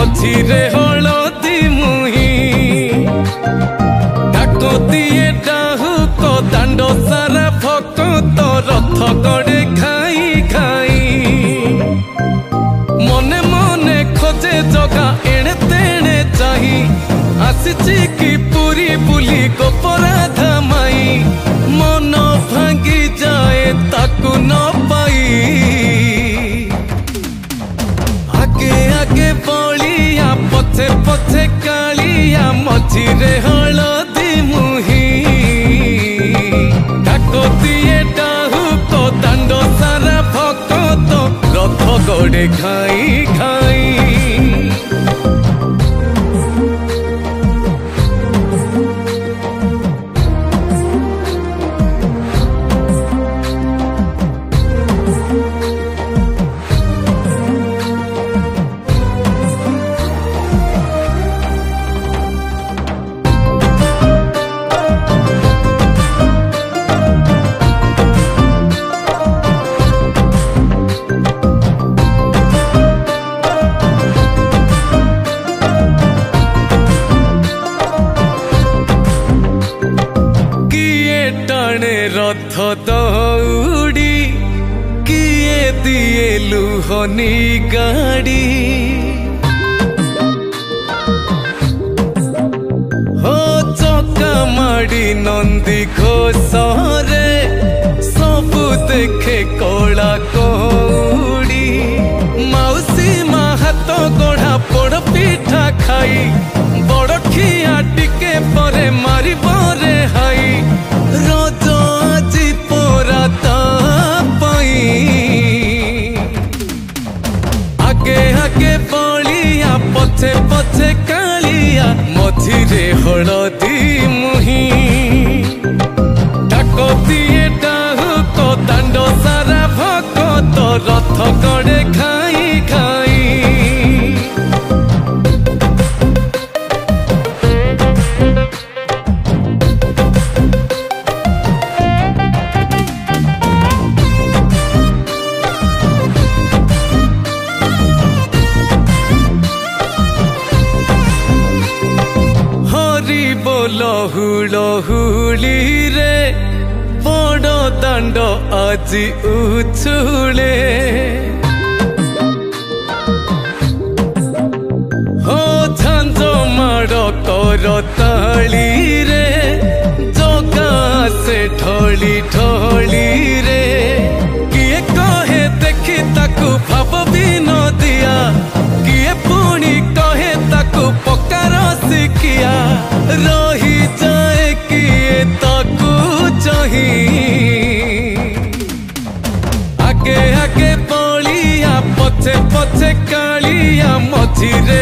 मझिरे हलदी मुही डाकती डाहु को दांड सारा भक्त रथ गड़े खाई खाई मने मने खोजे जगा एणे तेणे चाही आसिची की पूरी बुली गोपराधा माई मन भांगी जाए ताकू न पाई आगे आगे बलिया पछे पछे कालिया मझिरे हलदी मुही डाकती डाहु को दांड सारा भक्त रथ गड़े खाई खाई रथ दौड़ी किए दिए लुहनी गाड़ी हो चका माड़ी नंदी घोषरे सबु देखे कला कौड़ी मौसी मा हाथ गढ़ा पोड़ पिठा खाई बड़ खिया टिके परे मारी बरे हाई रज आजी पोरा पाई आगे आगे बलिया पछे पछे कालिया मझिरे हलदी मुही डाकती डाहु को दांड सारा भक्त रथ गड़े खाई खाई लहुली रे बड़ दांड आजी उछुले हो झांझ माड़ कर ताली रे जगा से ढली ढली रे किए कहे देखी ताकू भाव भी न दिया किए पुणी कहे ताकू पकार शिखिया रही जाए किए ताकू चाही आगे आगे बलिया पछे पछे कालिया मझिरे